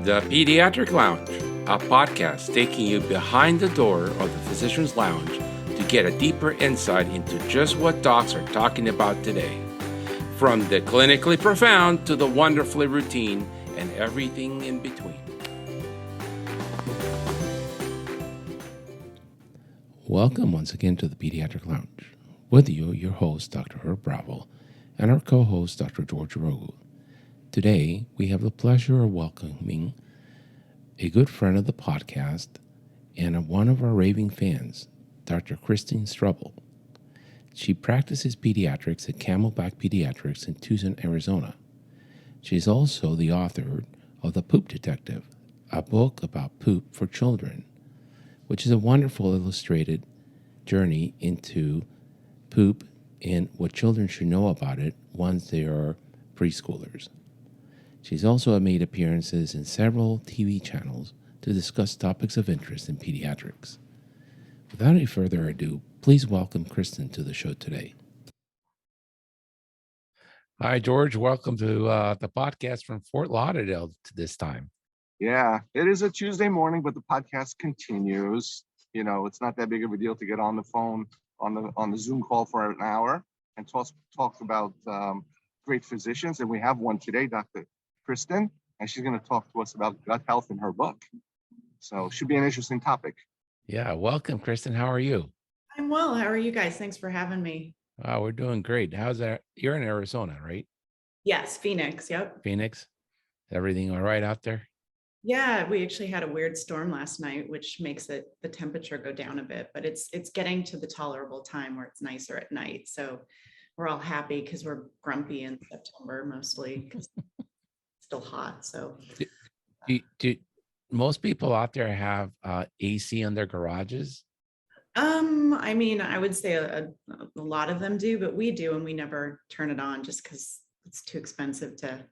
The Pediatric Lounge, a podcast taking you behind the door of the physician's lounge to get a deeper insight into just what docs are talking about today. From the clinically profound to the wonderfully routine and everything in between. Welcome once again to the Pediatric Lounge. With you, your host, Dr. Herb Bravo, and our co-host, Dr. George Rogu. Today, we have the pleasure of welcoming a good friend of the podcast and one of our raving fans, Dr. Kristen Struble. She practices pediatrics at Camelback Pediatrics in Tucson, Arizona. She's also the author of The Poop Detective, a book about poop for children, which is a wonderful illustrated journey into poop and what children should know about it once they are preschoolers. She's also made appearances in several TV channels to discuss topics of interest in pediatrics. Without any further ado, please welcome Kristen to the show today. Hi, George. Welcome to the podcast from Fort Lauderdale this time. Yeah, it is a Tuesday morning, but the podcast continues. You know, it's not that big of a deal to get on the phone on the Zoom call for an hour and talk about great physicians. And we have one today, Dr. Kristen, and she's going to talk to us about gut health in her book. So it should be an interesting topic. Yeah, welcome, Kristen. How are you? I'm well. How are you guys? Thanks for having me. We're doing great. How's that? You're in Arizona, right? Yes, Phoenix. Yep. Phoenix. Everything all right out there? Yeah, we actually had a weird storm last night, which makes the temperature go down a bit, but it's getting to the tolerable time where it's nicer at night. So we're all happy because we're grumpy in September mostly because it's still hot. So do most people out there have AC in their garages? I mean, I would say a lot of them do, but we do, and we never turn it on just because it's too expensive to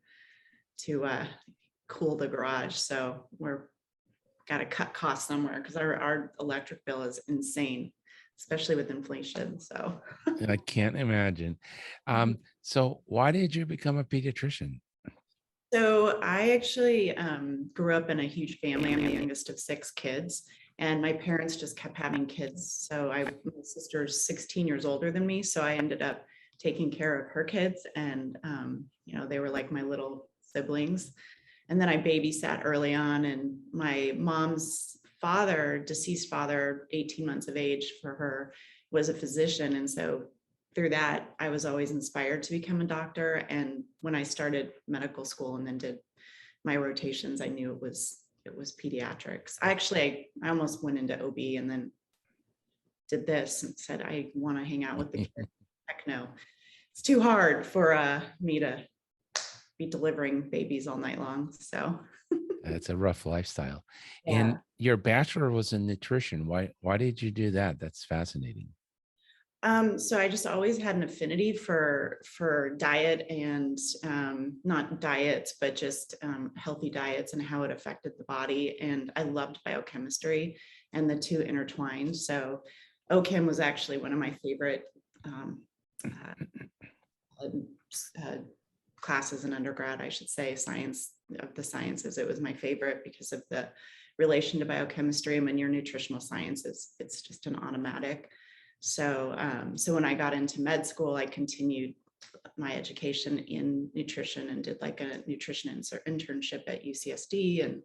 cool the garage. So we're got to cut costs somewhere because our electric bill is insane, especially with inflation. So I can't imagine. So why did you become a pediatrician? So I actually grew up in a huge family. I'm the youngest of 6 kids, and my parents just kept having kids. So my sister's 16 years older than me, so I ended up taking care of her kids, and they were like my little siblings. And then I babysat early on, and my mom's father, deceased father, 18 months of age for her, was a physician, and so through that, I was always inspired to become a doctor. And when I started medical school and then did my rotations, I knew it was pediatrics. I almost went into OB and then did this and said, I want to hang out with the kids. Heck no, it's too hard for me to be delivering babies all night long. So It's a rough lifestyle. Yeah. And your bachelor was in nutrition. Why did you do that? That's fascinating. So I just always had an affinity for diet and not diets, but just healthy diets and how it affected the body. And I loved biochemistry, and the two intertwined. So OChem was actually one of my favorite classes in undergrad, I should say. Science of the sciences, it was my favorite because of the relation to biochemistry. And when you're nutritional sciences, it's just an automatic. So when I got into med school, I continued my education in nutrition and did like a nutrition internship at UCSD.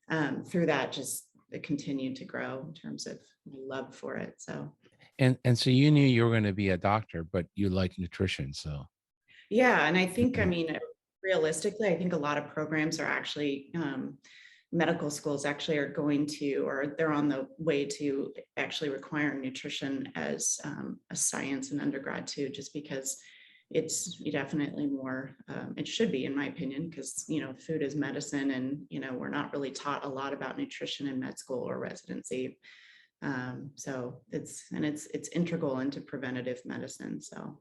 And through that, just it continued to grow in terms of my love for it. So. And so you knew you were going to be a doctor, but you like nutrition. So. Yeah. And I think, realistically, I think a lot of programs are actually, medical schools actually are going to, or they're on the way to actually requiring nutrition as a science in undergrad too, just because it's definitely more, it should be, in my opinion, because, food is medicine, and, we're not really taught a lot about nutrition in med school or residency. So it's integral into preventative medicine. So.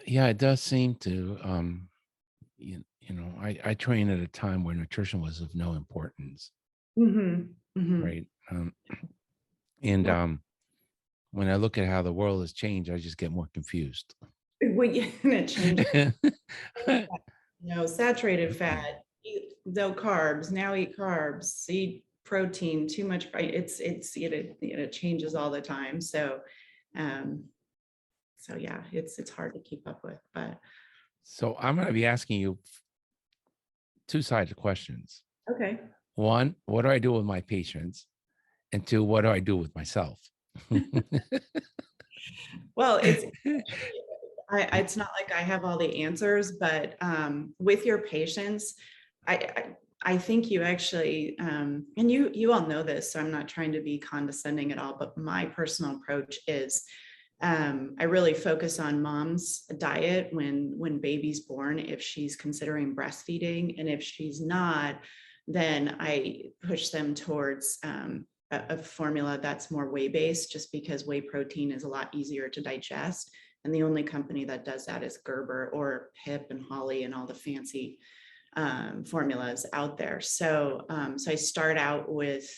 Yeah, it does seem to, I trained at a time where nutrition was of no importance. Mm-hmm. Mm-hmm. Right. When I look at how the world has changed, I just get more confused. Well, yeah, it changes. Saturated fat, no carbs, now eat carbs, eat protein, too much. It changes all the time. So, yeah, it's hard to keep up with, but. So I'm going to be asking you two-sided questions. Okay. One, what do I do with my patients? And two, what do I do with myself? Well, it's not like I have all the answers, but with your patients, I think you actually, and you all know this, so I'm not trying to be condescending at all, but my personal approach is I really focus on mom's diet when baby's born, if she's considering breastfeeding, and if she's not, then I push them towards a formula that's more whey-based, just because whey protein is a lot easier to digest. And the only company that does that is Gerber or Pip and Holly and all the fancy formulas out there. So I start out with,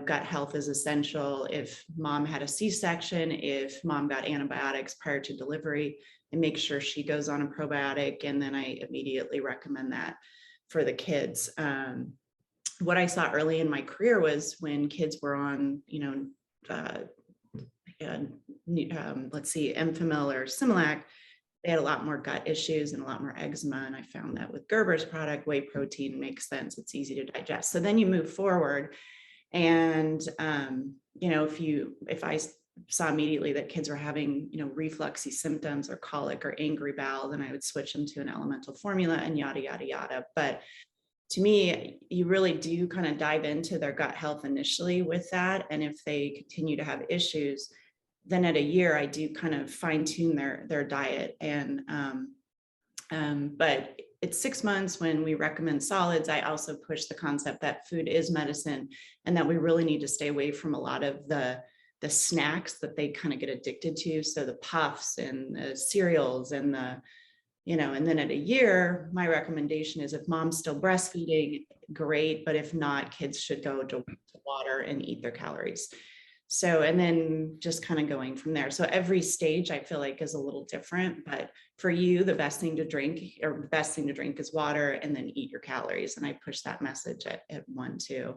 gut health is essential. If mom had a C-section, if mom got antibiotics prior to delivery, and make sure she goes on a probiotic. And then I immediately recommend that for the kids. What I saw early in my career was when kids were on, let's see, Enfamil or Similac, they had a lot more gut issues and a lot more eczema. And I found that with Gerber's product, whey protein makes sense. It's easy to digest. So then you move forward and, if I saw immediately that kids were having, refluxy symptoms or colic or angry bowel, then I would switch them to an elemental formula and yada, yada, yada. But to me, you really do kind of dive into their gut health initially with that. And if they continue to have issues, then at a year, I do kind of fine tune their diet. And, but it's 6 months when we recommend solids. I also push the concept that food is medicine and that we really need to stay away from a lot of the snacks that they kind of get addicted to. So the puffs and the cereals and and then at a year, my recommendation is if mom's still breastfeeding, great. But if not, kids should go to water and eat their calories. So, and then just kind of going from there. So every stage I feel like is a little different, but for you, the best thing to drink is water, and then eat your calories. And I push that message at 1, 2.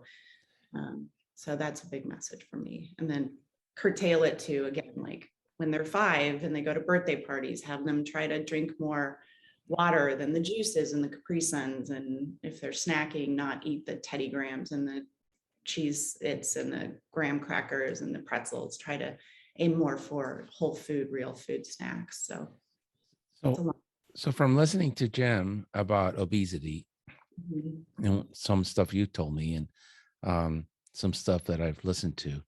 So that's a big message for me. And then curtail it to, again, like when they're 5 and they go to birthday parties, have them try to drink more water than the juices and the Capri Suns. And if they're snacking, not eat the Teddy Grahams and the cheese its and the graham crackers and the pretzels. Try to aim more for whole food, real food snacks. So from listening to Jim about obesity, some stuff you told me and some stuff that I've listened to,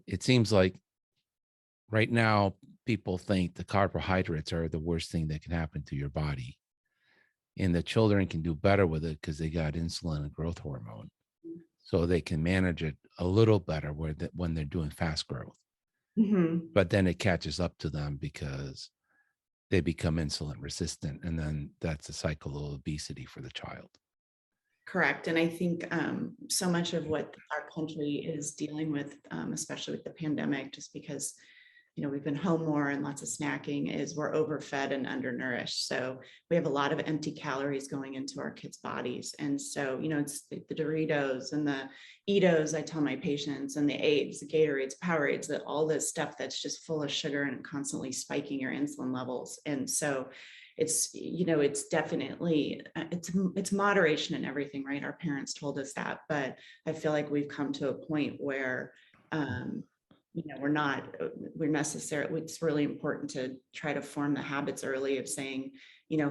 it seems like right now people think the carbohydrates are the worst thing that can happen to your body, and the children can do better with it because they got insulin and growth hormone. So they can manage it a little better when they're doing fast growth. But then it catches up to them because they become insulin resistant. And then that's a cycle of obesity for the child. Correct. And I think so much of what our country is dealing with, especially with the pandemic, just because we've been home more and lots of snacking, is we're overfed and undernourished. So we have a lot of empty calories going into our kids' bodies. And so, it's the Doritos and the Eatos, I tell my patients, and the eggs, the Gatorades, Powerades, that all this stuff that's just full of sugar and constantly spiking your insulin levels. And so it's, it's definitely, it's moderation in everything, right? Our parents told us that, but I feel like we've come to a point where, we're necessarily, it's really important to try to form the habits early of saying,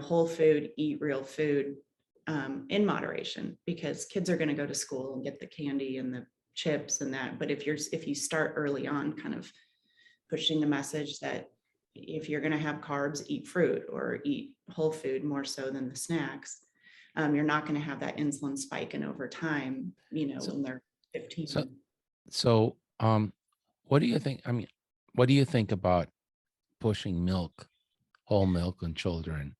whole food, eat real food in moderation, because kids are going to go to school and get the candy and the chips and that. But if you start early on, kind of pushing the message that if you're going to have carbs, eat fruit or eat whole food more so than the snacks, you're not going to have that insulin spike. And over time, when they're 15. So, what do you think? I mean, what do you think about pushing whole milk on children?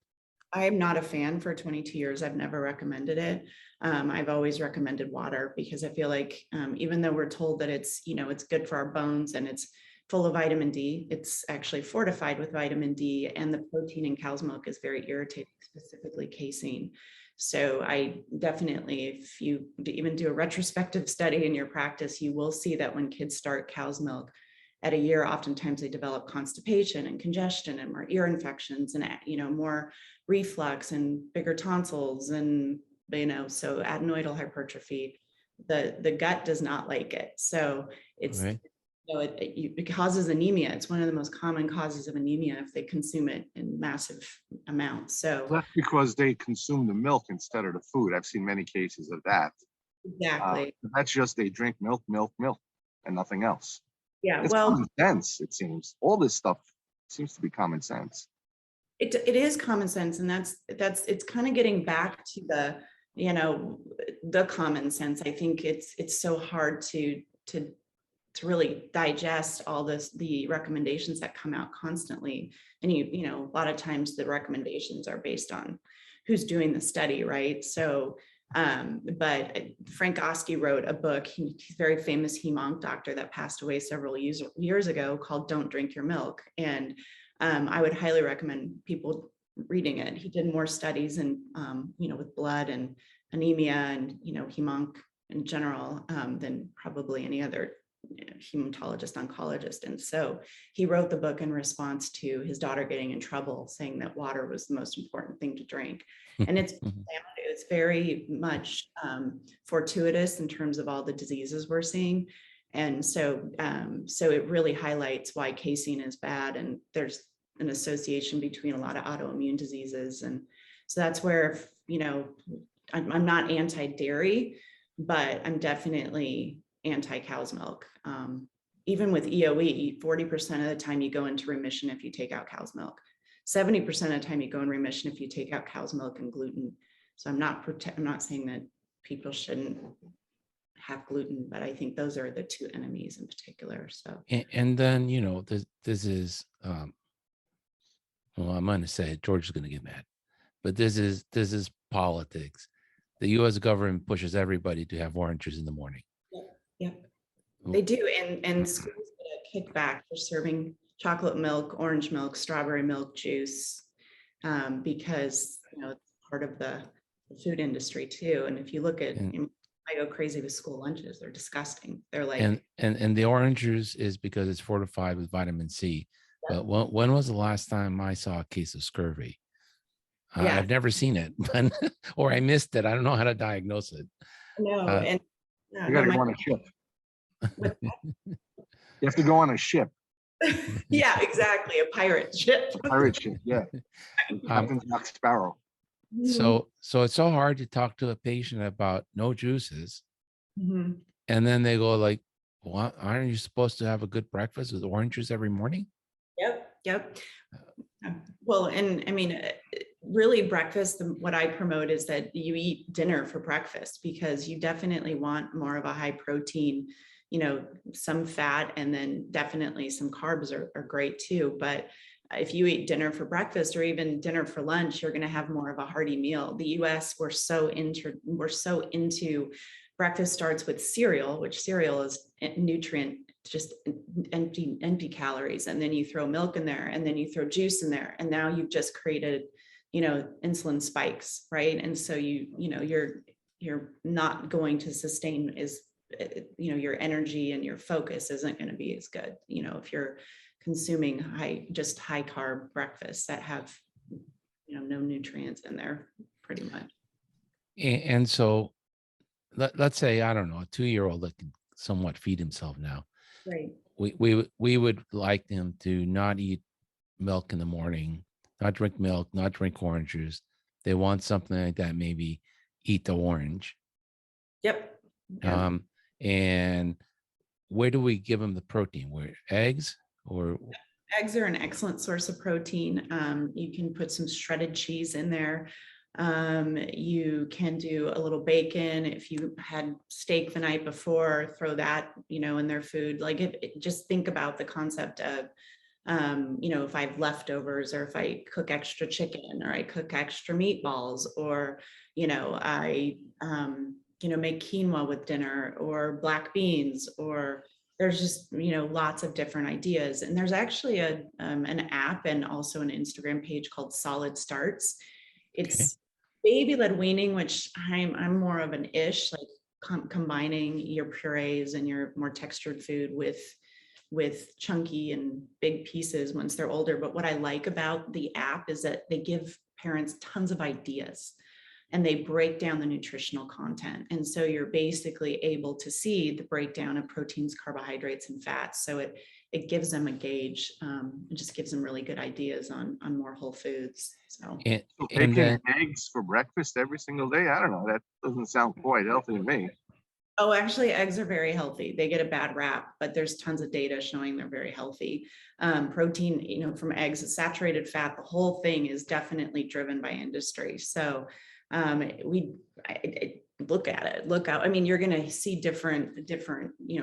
I'm not a fan. For 22 years. I've never recommended it. I've always recommended water, because I feel like even though we're told that it's, it's good for our bones and it's full of vitamin D. It's actually fortified with vitamin D, and the protein in cow's milk is very irritating, specifically casein. So I definitely, if you even do a retrospective study in your practice, you will see that when kids start cow's milk at a year, oftentimes they develop constipation and congestion and more ear infections and, more reflux and bigger tonsils and, so adenoidal hypertrophy. The gut does not like it. So it's, Right. it causes anemia. It's one of the most common causes of anemia if they consume it in massive amounts. So That's because they consume the milk instead of the food. I've seen many cases of that. exactly. That's just they drink milk, and nothing else. Yeah. It's Well, common sense, it seems. All this stuff seems to be common sense. it is common sense, and that's it's kind of getting back to the common sense. I think it's so hard to really digest all the recommendations that come out constantly. And a lot of times the recommendations are based on who's doing the study, right? So but Frank Oski wrote a book. He's a very famous hem-onc doctor that passed away several years ago, called Don't Drink Your Milk. And I would highly recommend people reading it. He did more studies and with blood and anemia and hem-onc in general than probably any other hematologist oncologist. And so he wrote the book in response to his daughter getting in trouble, saying that water was the most important thing to drink. And it's very much fortuitous in terms of all the diseases we're seeing. And so it really highlights why casein is bad, and there's an association between a lot of autoimmune diseases. And so that's where, I'm not anti-dairy, but I'm definitely anti-cow's milk. Even with EOE, 40% of the time you go into remission if you take out cow's milk. 70% of the time you go in remission if you take out cow's milk and gluten. So I'm not saying that people shouldn't have gluten, but I think those are the two enemies in particular. So And then this is well, I'm going to say it, George is going to get mad, but this is politics. The U.S. government pushes everybody to have oranges in the morning. yeah, they do, and schools get a kickback for serving chocolate milk, orange milk, strawberry milk juice, because it's part of the food industry too. And if you look at, I go crazy with school lunches. They're disgusting. They're like, and the orange juice is because it's fortified with vitamin C. But when was the last time I saw a case of scurvy? I've never seen it, but or I missed it. I don't know how to diagnose it. No, and you got to go on a ship. You have to go on a ship. Yeah, exactly. A pirate ship. Pirate ship, yeah. Captain Jack Sparrow. So it's so hard to talk to a patient about no juices, Mm-hmm. and then they go like, "Well, aren't you supposed to have a good breakfast with orange juice every morning?" Yep. Well, and I mean, really breakfast, what I promote is that you eat dinner for breakfast, because you definitely want more of a high protein, some fat, and then definitely some carbs are great too. But if you eat dinner for breakfast or even dinner for lunch, you're going to have more of a hearty meal. The US, we're so into breakfast starts with cereal, which cereal is nutrient, just empty calories. And then you throw milk in there, and then you throw juice in there. And now you've just created, insulin spikes, right? And so you're not going to sustain your energy, and your focus isn't going to be as good, if you're consuming high carb breakfasts that have, no nutrients in there pretty much. And so let's say, I don't know, a 2-year-old that can somewhat feed himself now. Right. We would like them to not eat milk in the morning, not drink milk, not drink orange juice. They want something like that, maybe eat the orange. Yep. And where do we give them the protein? Where eggs or? Eggs are an excellent source of protein. You can put some shredded cheese in there. You can do a little bacon. If you had steak the night before, throw that, in their food. Like just think about the concept of, if I have leftovers, or if I cook extra chicken, or I cook extra meatballs, or, I, make quinoa with dinner, or black beans, or there's just, lots of different ideas. And there's actually an app and also an Instagram page called Solid Starts. Okay. It's baby-led weaning, which I'm more of an ish, like combining your purees and your more textured food with chunky and big pieces once they're older. But what I like about the app is that they give parents tons of ideas and they break down the nutritional content. And so you're basically able to see the breakdown of proteins, carbohydrates, and fats. So it gives them a gauge. It just gives them really good ideas on more whole foods. So And, So and bacon then, and eggs for breakfast every single day? I don't know. That doesn't sound quite healthy to me. oh, actually, eggs are very healthy. They get a bad rap, but there's tons of data showing they're very healthy. Protein, from eggs, saturated fat, the whole thing is definitely driven by industry. So I look at it, look out. I mean, you're going to see different,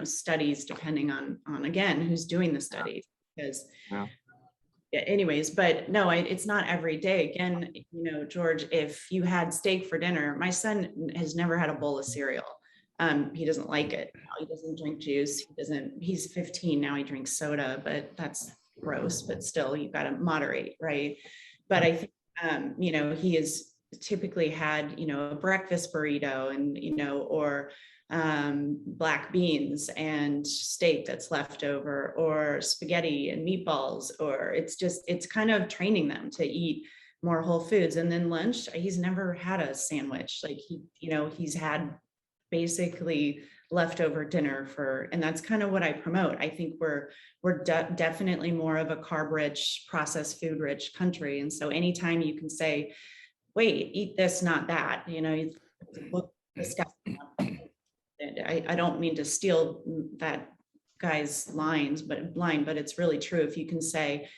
studies depending on again, who's doing the study. Because Yeah. anyways, but no, it's not every day. Again, George, if you had steak for dinner, my son has never had a bowl of cereal. He doesn't like it. He doesn't drink juice. He's 15 now, he drinks soda, but that's gross, but still you've got to moderate, right? But I think, he has typically had, a breakfast burrito and, or black beans and steak that's left over, or spaghetti and meatballs, or it's kind of training them to eat more whole foods. And then lunch, he's never had a sandwich. Like he's had basically leftover dinner and that's kind of what I promote. I think we're definitely more of a carb rich, processed food rich country. And so anytime you can say, wait, eat this, not that, look disgusting. I don't mean to steal that guy's line, but it's really true. If you can say,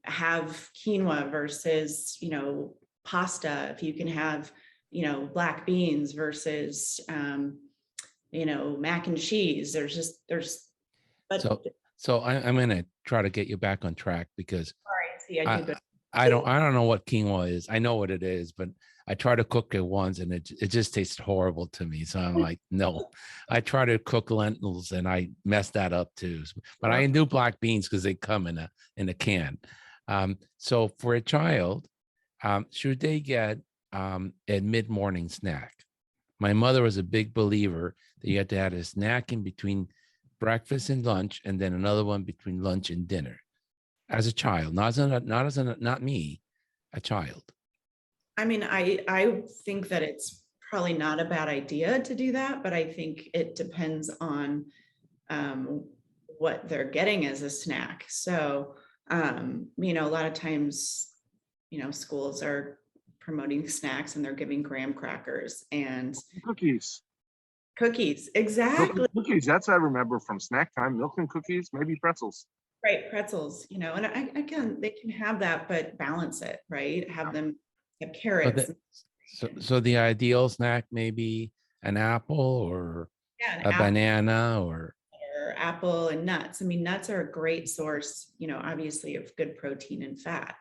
have quinoa versus, pasta, if you can have, black beans versus, mac and cheese, but so I'm going to try to get you back on track because sorry, see, I do good. I don't know what quinoa is. I know what it is, but I tried to cook it once and it just tasted horrible to me. So I'm like, no. I tried to cook lentils and I messed that up too. But I can do black beans because they come in a can. So for a child, should they get a mid-morning snack? My mother was a big believer that you had to have a snack in between breakfast and lunch, and then another one between lunch and dinner. As a child, not me, a child. I mean, I think that it's probably not a bad idea to do that, but I think it depends on what they're getting as a snack. So, a lot of times, schools are promoting snacks and they're giving graham crackers and Cookies. Exactly. Cookies. That's what I remember from snack time. Milk and cookies, maybe pretzels. Right, pretzels, and again, they can have that, but balance it, right? Have them have carrots. So the ideal snack may be an apple or a banana or apple and nuts. I mean, nuts are a great source, obviously of good protein and fat.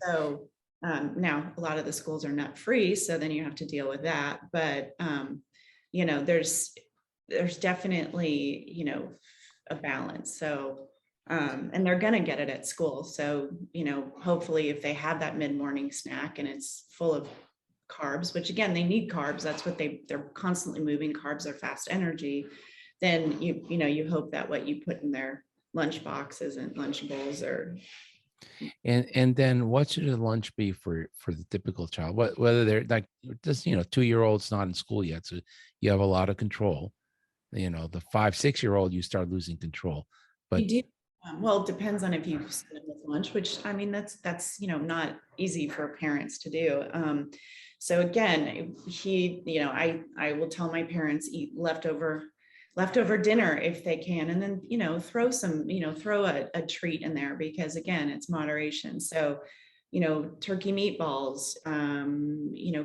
So now a lot of the schools are nut free, so then you have to deal with that. But there's definitely a balance. So and they're going to get it at school. So hopefully if they have that mid-morning snack and it's full of carbs, which again, they need carbs, that's what they're constantly moving. Carbs are fast energy. Then you hope that what you put in their lunch boxes and lunch bowls are. And then what should the lunch be for the typical child? Whether they're like this, 2-year-old's not in school yet, so you have a lot of control. The 5-6-year-old, you start losing control. But you do. Well, it depends on if you sit with lunch, which I mean, that's not easy for parents to do. So again, I will tell my parents eat leftover dinner if they can, and then throw some throw a treat in there, because again, it's moderation. So turkey meatballs,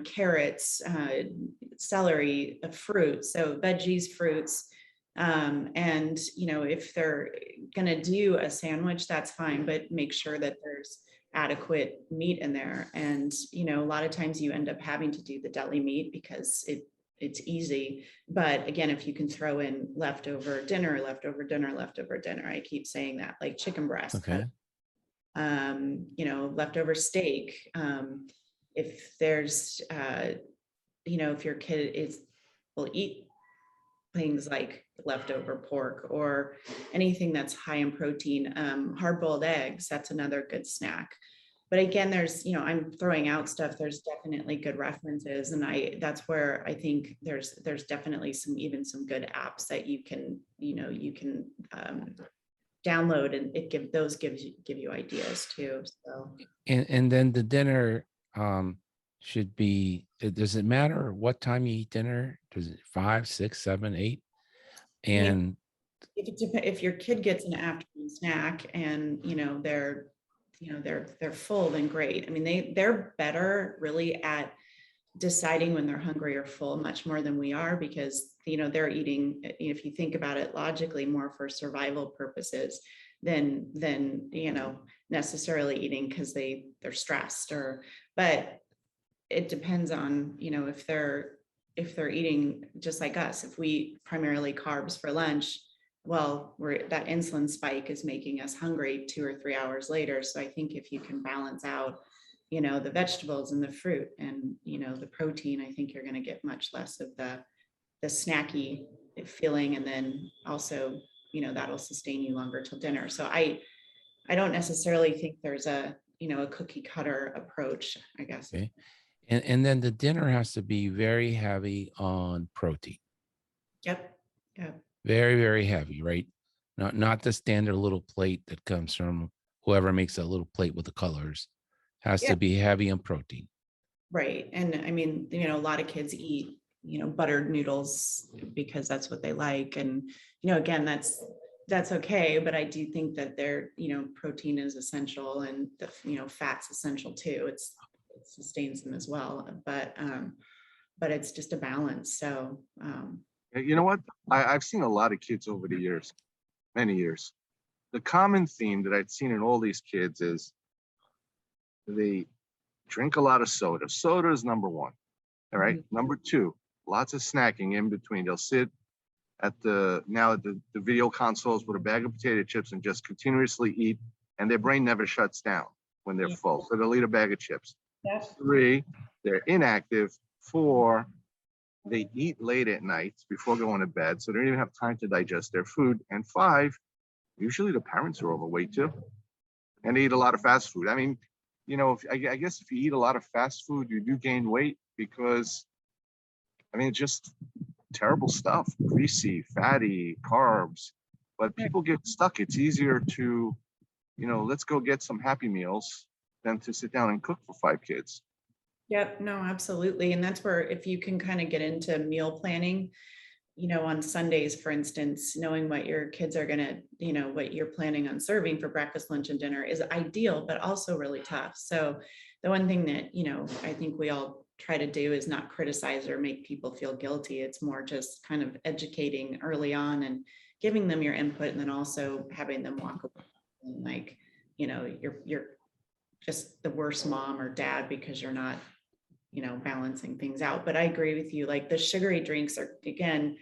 carrots, celery, fruit, so veggies, fruits. And if they're gonna do a sandwich, that's fine, but make sure that there's adequate meat in there. And a lot of times you end up having to do the deli meat because it's easy. But again, if you can throw in leftover dinner, I keep saying that, like chicken breast, Okay. leftover steak. If there's, if your kid will eat things like leftover pork or anything that's high in protein, hard-boiled eggs, that's another good snack. But again, there's, I'm throwing out stuff, there's definitely good references. And that's where I think there's definitely some good apps that you can download, and give you ideas too. So. And then the dinner should be, does it matter what time you eat dinner? Does it 5, 6, 7, 8? And If your kid gets an afternoon snack and, they're full, then great. I mean, they're better really at deciding when they're hungry or full, much more than we are, because, they're eating, if you think about it logically, more for survival purposes than necessarily eating because they're stressed, but it depends on, if they're eating just like us. If we eat primarily carbs for lunch, well, that insulin spike is making us hungry 2 or 3 hours later. So I think if you can balance out, the vegetables and the fruit and, the protein, I think you're going to get much less of the snacky feeling. And then also, that'll sustain you longer till dinner. So I don't necessarily think there's a cookie cutter approach, I guess. okay. And then the dinner has to be very heavy on protein. Yep. Very, very heavy, right? Not the standard little plate that comes from whoever makes a little plate with the colors. Has to be heavy on protein. Right. And I mean, a lot of kids eat, buttered noodles because that's what they like. And, again, that's okay. But I do think that protein is essential, and the, fat's essential too. It sustains them as well. But it's just a balance. So, You know what? I've seen a lot of kids over the years, many years. The common theme that I've seen in all these kids is they drink a lot of soda. Soda is number one. All right. Mm-hmm. Number two, lots of snacking in between. They'll sit at the video consoles with a bag of potato chips and just continuously eat, and their brain never shuts down when they're full. So they'll eat a bag of chips. Yes. 3, they're inactive. 4, they eat late at night before going to bed, so they don't even have time to digest their food. And 5, usually the parents are overweight too, and they eat a lot of fast food. I mean, I guess if you eat a lot of fast food, you do gain weight because, it's just terrible stuff, greasy, fatty, carbs. But people get stuck. It's easier to, let's go get some Happy Meals than to sit down and cook for 5 kids. Yep, no, absolutely. And that's where, if you can kind of get into meal planning, on Sundays, for instance, knowing what your kids are going to, what you're planning on serving for breakfast, lunch, and dinner is ideal, but also really tough. So the one thing that, I think we all try to do is not criticize or make people feel guilty. It's more just kind of educating early on and giving them your input, and then also having them walk away and like, you're just the worst mom or dad because you're not, balancing things out. But I agree with you. Like the sugary drinks are, again,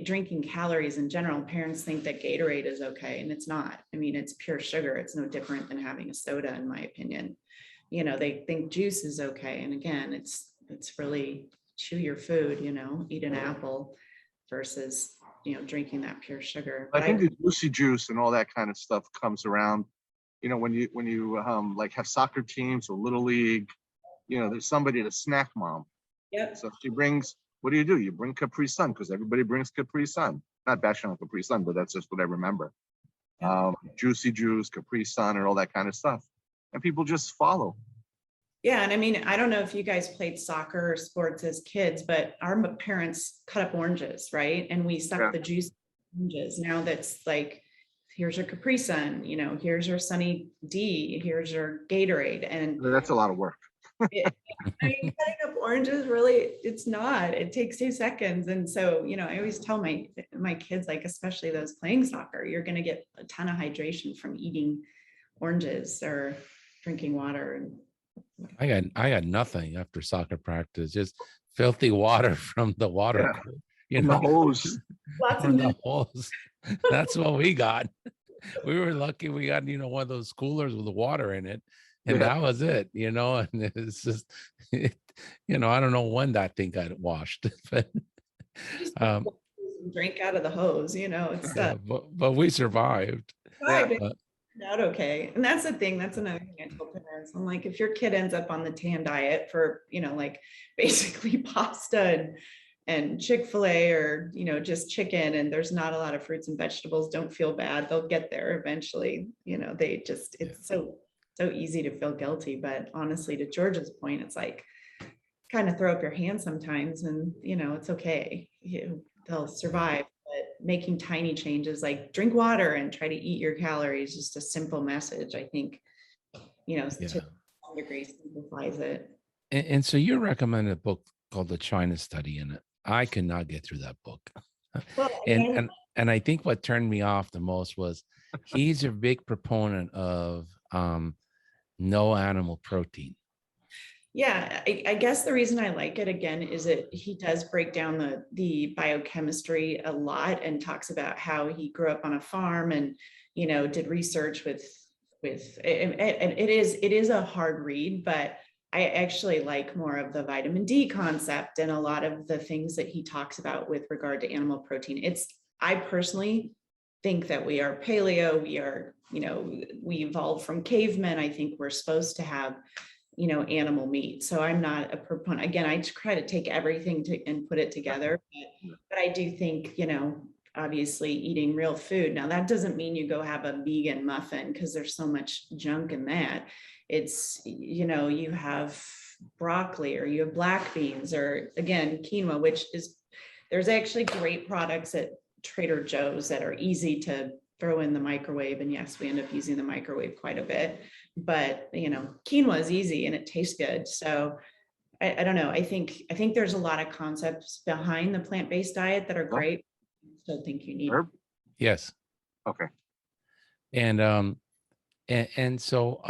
drinking calories in general. Parents think that Gatorade is okay, and it's not. I mean, it's pure sugar. It's no different than having a soda, in my opinion. They think juice is okay. And again, it's really chew your food, eat an apple versus, drinking that pure sugar. I think the juicy juice and all that kind of stuff comes around, when you like have soccer teams or little league, there's somebody to snack mom. Yep. So she brings, what do? You bring Capri Sun, because everybody brings Capri Sun. Not bashing on Capri Sun, but that's just what I remember. Juicy juice, Capri Sun, and all that kind of stuff. And people just follow. Yeah. And I mean, I don't know if you guys played soccer or sports as kids, but our parents cut up oranges, right? And we sucked the juice oranges. Now that's like, here's your Capri Sun, here's your Sunny D, here's your Gatorade. And that's a lot of work. cutting up oranges, really, it's not. It takes 2 seconds. And so, I always tell my kids, like, especially those playing soccer, you're going to get a ton of hydration from eating oranges or drinking water. And I got nothing after soccer practice, just filthy water from the water, Yeah, you from the know, hose. Lots of from the hose. That's what we got. We were lucky we got, one of those coolers with the water in it. And Yeah, that was it, and it's just, I don't know when that thing got washed, but, just um, drink out of the hose, it's yeah, but we survived. yeah, survived. It Uh, turned out okay. And that's the thing. That's another thing I told parents. I'm like, if your kid ends up on the tan diet for, like basically pasta and Chick-fil-A or, just chicken, and there's not a lot of fruits and vegetables, don't feel bad. They'll get there eventually. It's so easy to feel guilty. But honestly, to George's point, it's like kind of throw up your hands sometimes and, it's okay. They'll survive. But making tiny changes like drink water and try to eat your calories, just a simple message, I think, yeah. to some degree simplifies it. And so you recommended a book called The China Study, and I could not get through that book. Well, and again, and I think what turned me off the most was he's a big proponent of no animal protein. yeah, I guess the reason I like it again is that he does break down the biochemistry a lot and talks about how he grew up on a farm and did research with and it is a hard read, but I actually like more of the vitamin D concept and a lot of the things that he talks about with regard to animal protein. I personally think that we are paleo, we are, we evolved from cavemen. I think we're supposed to have animal meat. So I'm not a proponent. Again, I try to take everything and put it together. But I do think, obviously eating real food. Now that doesn't mean you go have a vegan muffin because there's so much junk in that. It's, you have broccoli or you have black beans or again, quinoa, there's actually great products at Trader Joe's that are easy to throw in the microwave. And yes, we end up using the microwave quite a bit, but quinoa is easy and it tastes good. So I don't know. I think there's a lot of concepts behind the plant-based diet that are great. I still think you need. Herb? Yes. Okay. And so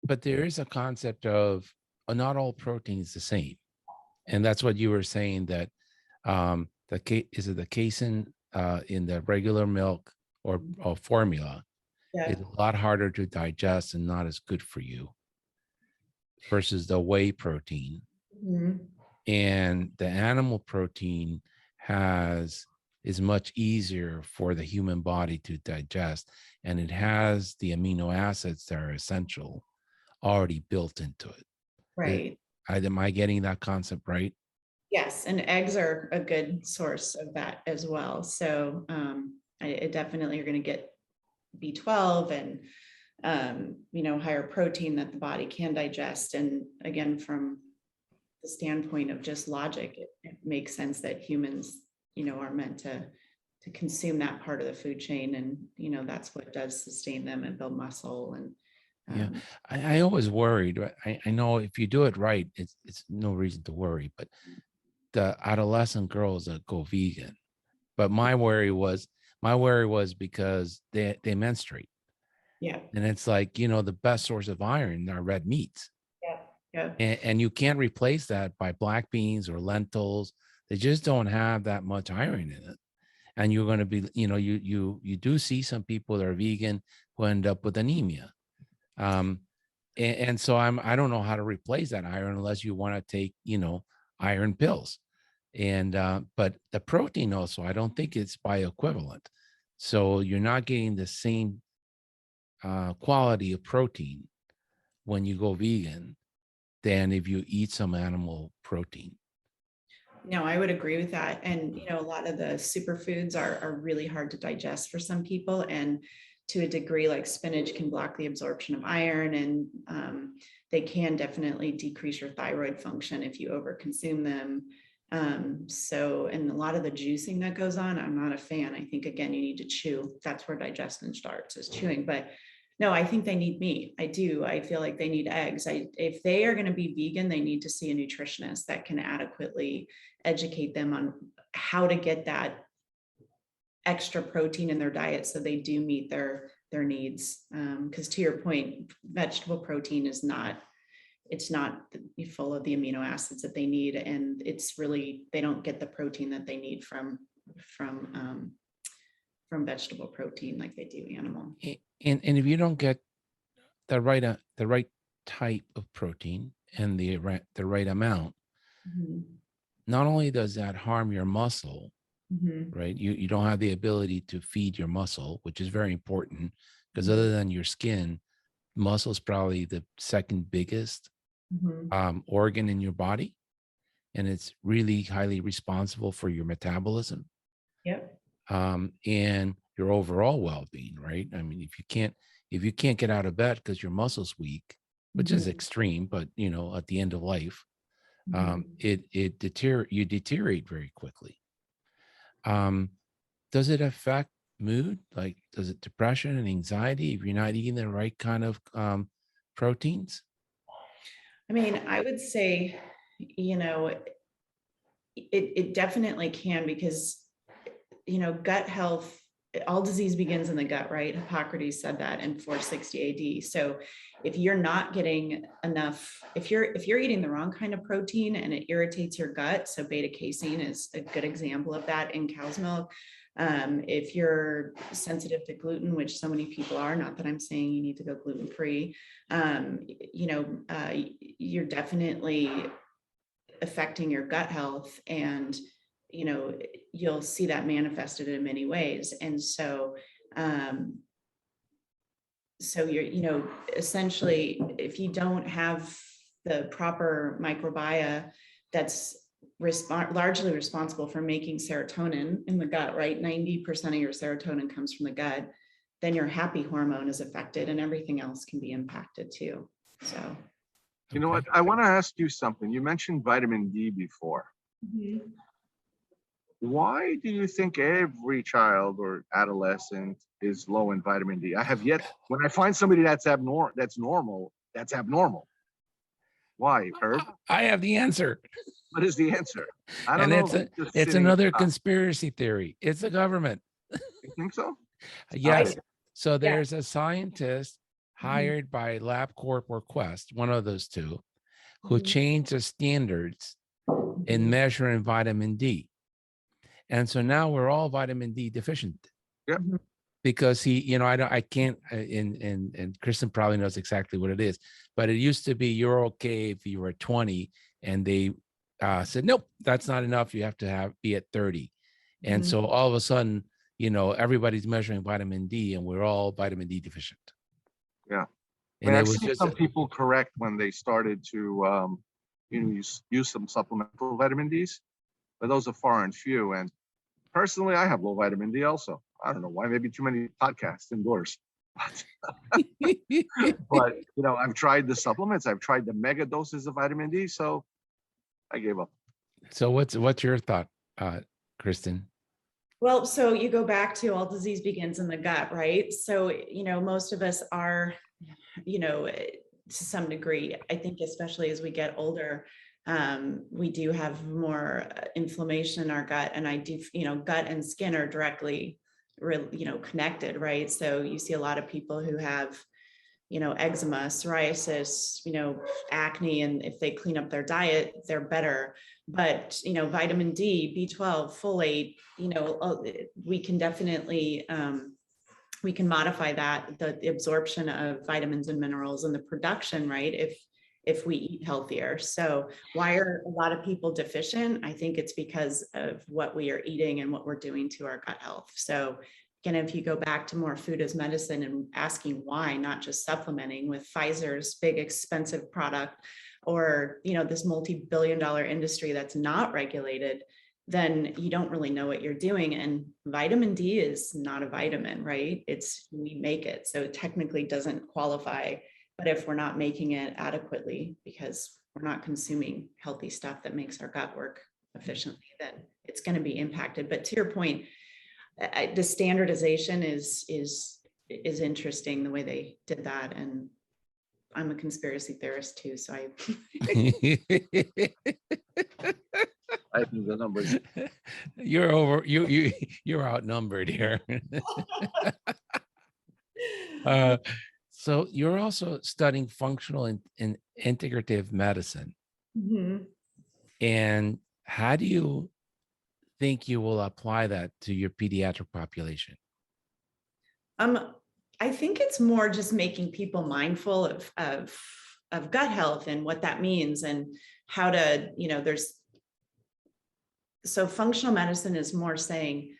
but there is a concept of not all protein is the same. And that's what you were saying, that is it the casein in the regular milk or formula Yeah. is a lot harder to digest and not as good for you versus the whey protein. Mhm. And the animal protein is much easier for the human body to digest, and it has the amino acids that are essential already built into it. Right. Am I getting that concept right? Yes, and eggs are a good source of that as well. So I definitely are going to get B12 and higher protein that the body can digest. And again, from the standpoint of just logic, it makes sense that humans, are meant to consume that part of the food chain, and that's what does sustain them and build muscle. And Yeah, I always worried. I know if you do it right, it's no reason to worry. But the adolescent girls that go vegan, but my worry was because they menstruate, yeah, and it's like the best source of iron are red meats, yeah, yeah. and you can't replace that by black beans or lentils. They just don't have that much iron in it. And you're going to be, you do see some people that are vegan who end up with anemia. And so I don't know how to replace that iron unless you want to take, iron pills. And, but the protein also, I don't think it's bioequivalent. So you're not getting the same quality of protein when you go vegan than if you eat some animal protein. No, I would agree with that. And, a lot of the superfoods are really hard to digest for some people. And to a degree, like spinach can block the absorption of iron, and they can definitely decrease your thyroid function if you overconsume them. And a lot of the juicing that goes on, I'm not a fan. I think, again, you need to chew. That's where digestion starts, is chewing. But no, I think they need meat. I do. I feel like they need eggs. If they are going to be vegan, they need to see a nutritionist that can adequately educate them on how to get that extra protein in their diet so they do meet their needs. Because to your point, vegetable protein is not it's not full of the amino acids that they need, and it's really, they don't get the protein that they need from vegetable protein like they do animal. And if you don't get the right type of protein and the right amount, Mhm. not only does that harm your muscle, Mhm. right? You don't have the ability to feed your muscle, which is very important, because Mhm. other than your skin, muscle is probably the second biggest Mhm. organ in your body, and it's really highly responsible for your metabolism Yep. and your overall well-being, right? I mean, if you can't get out of bed because your muscle's weak, which is Mhm. extreme, but at the end of life, Mhm. you deteriorate very quickly. Does it affect mood? Like, does it depression and anxiety if you're not eating the right kind of proteins? I mean, I would say, you know, it definitely can, because, gut health, all disease begins in the gut, right? Hippocrates said that in 460 AD. So if you're not getting enough, if you're eating the wrong kind of protein and it irritates your gut, so beta casein is a good example of that in cow's milk. If you're sensitive to gluten, which so many people are, not that I'm saying you need to go gluten-free, you're definitely affecting your gut health, and you'll see that manifested in many ways. And so you're essentially, if you don't have the proper microbiota that's largely responsible for making serotonin in the gut, right? 90% of your serotonin comes from the gut. Then your happy hormone is affected, and everything else can be impacted too. So You know what? I want to ask you something. You mentioned vitamin D before. Mhm. Why do you think every child or adolescent is low in vitamin D? I have yet, when I find somebody that's normal, that's abnormal. Why, Herb? I have the answer. What is the answer? I don't And know. If just it's sitting another up. conspiracy theory. It's the government. You think so? Stop Yes. it. So Yeah. there's a scientist hired by LabCorp or Quest, one of those two, who Mhm. changed the standards in measuring vitamin D. And so now we're all vitamin D deficient. Yep. Mhm. Because I can't, and Kristen probably knows exactly what it is, but it used to be you're okay if you were 20, and they said, nope, that's not enough. You have to be at 30. And Mhm. so all of a sudden, everybody's measuring vitamin D, and we're all vitamin D deficient. Yeah. I And mean, it I've was seen just, some people correct when they started to, use some supplemental vitamin Ds, but those are far and few. And personally, I have low vitamin D also. I don't know why, maybe too many podcasts indoors. But I've tried the supplements, I've tried the mega doses of vitamin D, so I gave up. so what's your thought, Kristen? Well, so you go back to all disease begins in the gut, right? So, most of us are, to some degree, I think, especially as we get older, we do have more inflammation in our gut. And I do, gut and skin are directly, connected, right? So you see a lot of people who have, eczema, psoriasis, acne, and if they clean up their diet, they're better. But, vitamin D, B12, folate, we can definitely, we can modify that, the absorption of vitamins and minerals and the production, right? If we eat healthier. So why are a lot of people deficient? I think it's because of what we are eating and what we're doing to our gut health. So again, if you go back to more food as medicine and asking why, not just supplementing with Pfizer's big expensive product, or this multi-billion-dollar industry that's not regulated, then you don't really know what you're doing. And vitamin D is not a vitamin, right? We make it. So it technically doesn't qualify. But if we're not making it adequately because we're not consuming healthy stuff that makes our gut work efficiently, then it's going to be impacted. But to your point, the standardization is interesting, the way they did that. And I'm a conspiracy theorist too, so I think the numbers. You're outnumbered here. So you're also studying functional and integrative medicine. Mhm. And how do you think you will apply that to your pediatric population? I think it's more just making people mindful of gut health and what that means and how to, so functional medicine is more saying,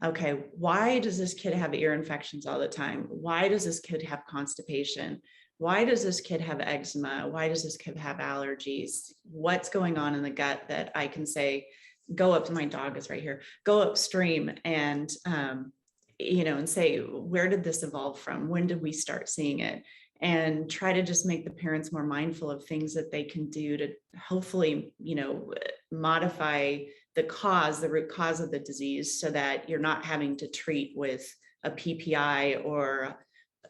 okay, why does this kid have ear infections all the time? Why does this kid have constipation? Why does this kid have eczema? Why does this kid have allergies? What's going on in the gut that I can say, go up to my dog is right here, go upstream and, and say, where did this evolve from? When did we start seeing it? And try to just make the parents more mindful of things that they can do to hopefully, modify the root cause of the disease so that you're not having to treat with a PPI or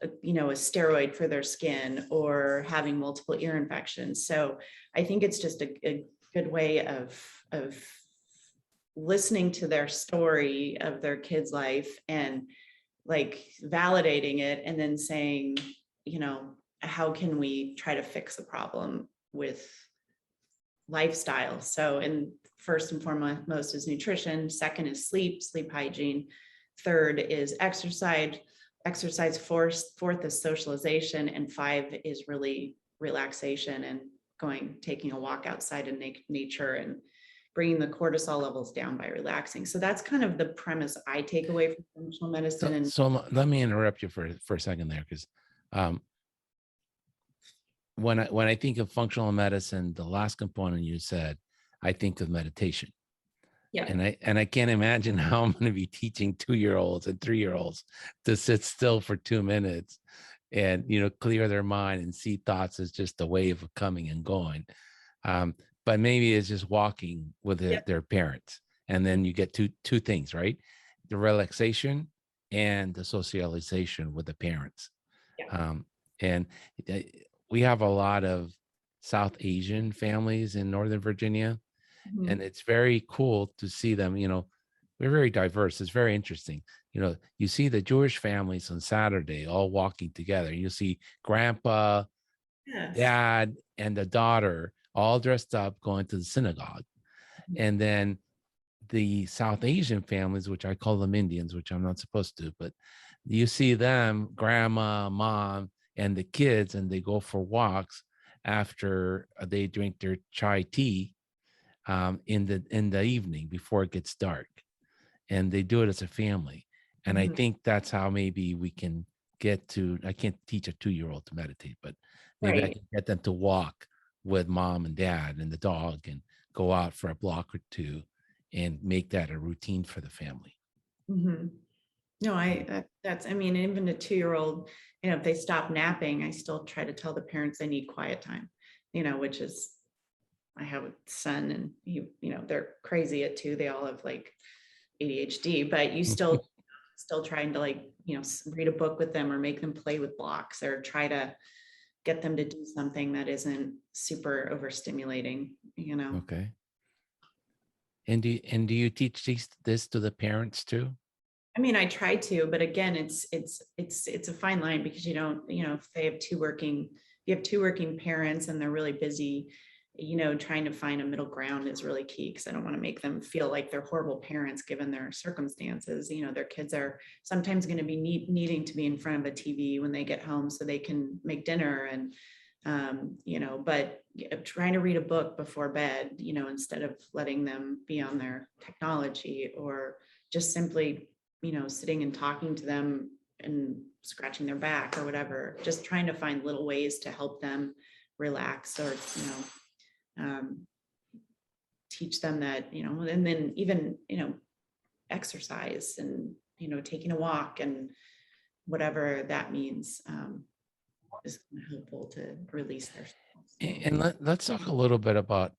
a steroid for their skin or having multiple ear infections. So I think it's just a good way of listening to their story of their kid's life and like validating it and then saying, how can we try to fix the problem with lifestyle? So, and first and foremost is nutrition. Second is sleep hygiene. Third is exercise. Fourth is socialization. And five is really relaxation and taking a walk outside in nature and bringing the cortisol levels down by relaxing. So that's kind of the premise I take away from functional medicine. So let me interrupt you for a second there, because when I think of functional medicine, the last component you said, I think of meditation. Yeah. And I can't imagine how I'm going to be teaching 2-year-olds and 3-year-olds to sit still for 2 minutes and, clear their mind and see thoughts as just a wave of coming and going. But maybe it's just walking with their parents. And then you get two things, right? The relaxation and the socialization with the parents. Yeah. And we have a lot of South Asian families in Northern Virginia. Mhm. And it's very cool to see them. We're very diverse. It's very interesting. You see the Jewish families on Saturday all walking together. You see grandpa, Yes. dad, and the daughter all dressed up going to the synagogue. And then the South Asian families, which I call them Indians, which I'm not supposed to, but you see them, grandma, mom, and the kids, and they go for walks after they drink their chai tea in the evening before it gets dark, and they do it as a family. And I think that's how maybe we can get to. I can't teach a 2-year-old to meditate, but maybe I can get them to walk with mom and dad and the dog and go out for a block or two and make that a routine for the family. Mm-hmm. No, even a 2-year-old, if they stop napping, I still try to tell the parents they need quiet time, which is, I have a son and they're crazy at 2. They all have like ADHD, but you still trying to read a book with them or make them play with blocks or try to get them to do something that isn't super overstimulating, Okay. And do you teach this to the parents too? I mean, I try to, but again, it's a fine line because if they have two working parents and they're really busy, trying to find a middle ground is really key because I don't want to make them feel like they're horrible parents given their circumstances. Their kids are sometimes going to be needing to be in front of a TV when they get home so they can make dinner and, but trying to read a book before bed, instead of letting them be on their technology or just simply, sitting and talking to them and scratching their back or whatever, just trying to find little ways to help them relax or, teach them that, and then even, exercise and, taking a walk and whatever that means is helpful to release their stress. And let's talk a little bit about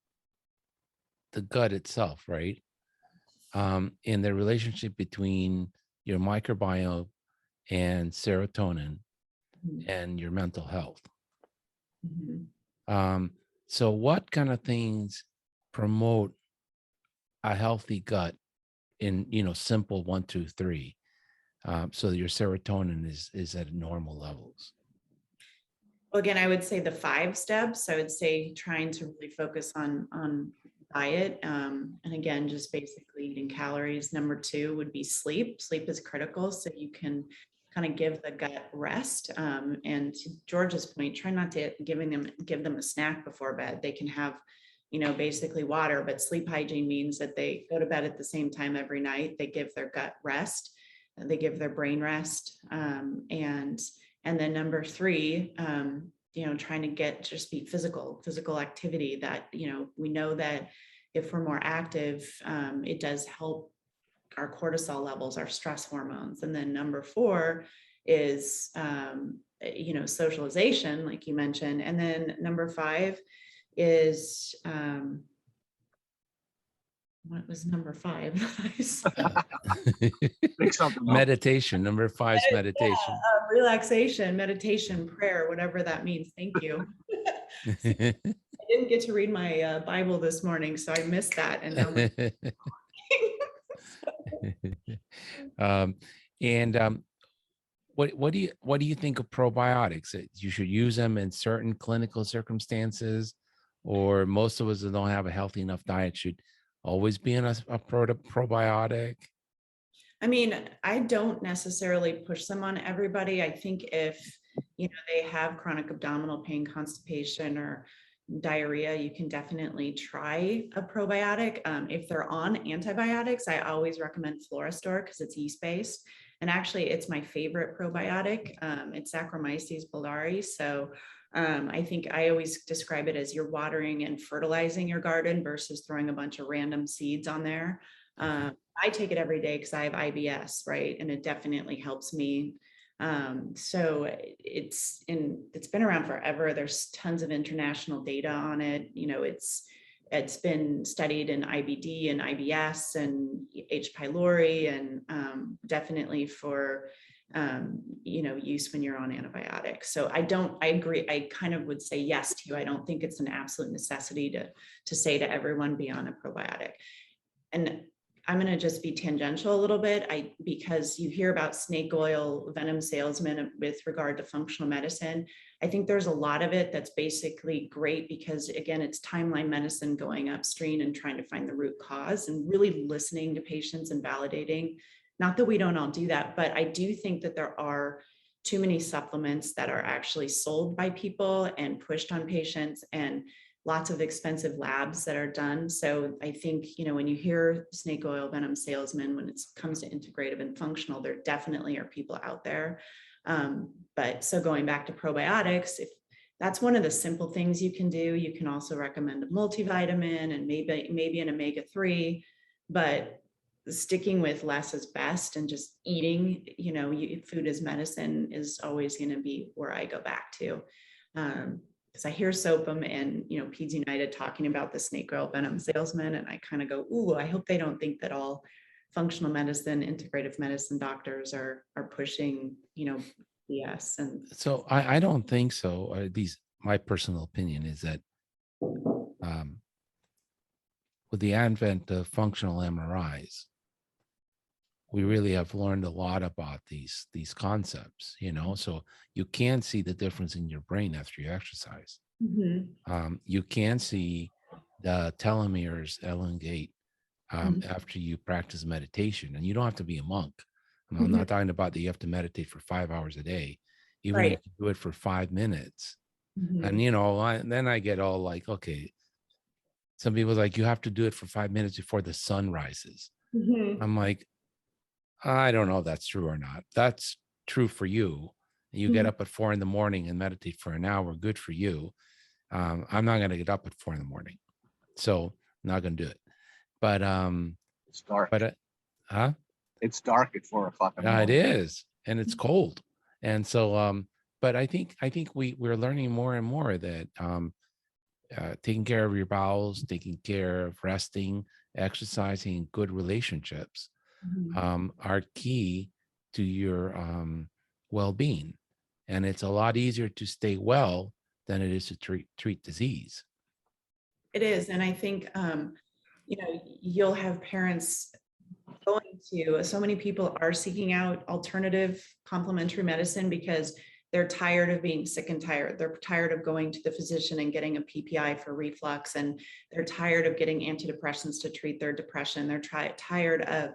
the gut itself, right? And the relationship between your microbiome and serotonin and your mental health. Mm-hmm. So what kind of things promote a healthy gut in, simple 1, 2, 3, so your serotonin is at normal levels? Again, I would say the 5 steps. I would say trying to really focus on diet, and again, just basically eating calories. Number 2 would be sleep. Sleep is critical, so you can kind of give the gut rest. And to George's point, try not to give them a snack before bed. They can have, basically water, but sleep hygiene means that they go to bed at the same time every night. They give their gut rest, they give their brain rest, and then number 3, trying to just be physical activity that, we know that if we're more active, it does help our cortisol levels, our stress hormones. And then number 4 is, socialization, like you mentioned. And then number 5 is, what was number 5? Make something up. Meditation. Number 5 is meditation. Relaxation, meditation, prayer, whatever that means. Thank you. I didn't get to read my Bible this morning, so I missed that. And now what do you think of probiotics? That you should use them in certain clinical circumstances, or most of us that don't have a healthy enough diet should always be in a probiotic? I mean, I don't necessarily push them on everybody. I think if, they have chronic abdominal pain, constipation, or diarrhea, you can definitely try a probiotic. If they're on antibiotics, I always recommend Florastor because it's yeast-based. And actually, it's my favorite probiotic. It's Saccharomyces boulardii. So I think I always describe it as you're watering and fertilizing your garden versus throwing a bunch of random seeds on there. I take it every day because I have IBS, right? And it definitely helps me. So it's been around forever. There's tons of international data on it. It's been studied in IBD and IBS and H. pylori, and definitely for use when you're on antibiotics. So I agree. I kind of would say yes to you. I don't think it's an absolute necessity to say to everyone be on a probiotic. And I'm going to just be tangential a little bit, because you hear about snake oil venom salesmen with regard to functional medicine. I think there's a lot of it that's basically great because, again, it's timeline medicine going upstream and trying to find the root cause and really listening to patients and validating. Not that we don't all do that, but I do think that there are too many supplements that are actually sold by people and pushed on patients, and lots of expensive labs that are done. So I think, when you hear snake oil venom salesmen, when it comes to integrative and functional, there definitely are people out there. But so going back to probiotics, if that's one of the simple things you can do, you can also recommend a multivitamin and maybe an omega-3, but sticking with less is best, and just eating, food as medicine is always going to be where I go back to. Because I hear SOPM and, Peds United talking about the snake oil venom salesman, and I kind of go, ooh, I hope they don't think that all functional medicine, integrative medicine doctors are pushing, BS. And So I don't think so. Or at least my personal opinion is that with the advent of functional MRIs, we really have learned a lot about these concepts, so you can see the difference in your brain after you exercise. You can see the telomeres elongate after you practice meditation, and you don't have to be a monk. I'm not talking about that you have to meditate for 5 hours a day, even if you do it for 5 minutes. And then I get all like, okay, some people like, you have to do it for 5 minutes before the sun rises. I'm like, I don't know if that's true or not. That's true for you. You get up at 4 a.m. and meditate for an hour. Good for you. I'm not going to get up at 4 a.m, so I'm not going to do it. But It's dark. Huh? It's dark at 4 o'clock in the It morning. is, and it's cold, and so but I think we're learning more and more that taking care of your bowels, taking care of resting, exercising, good relationships are key to your well-being. And it's a lot easier to stay well than it is to treat disease. It is. And I think, you'll have parents going to, so many people are seeking out alternative complementary medicine because they're tired of being sick and tired. They're tired of going to the physician and getting a PPI for reflux, and they're tired of getting antidepressants to treat their depression. They're tired of,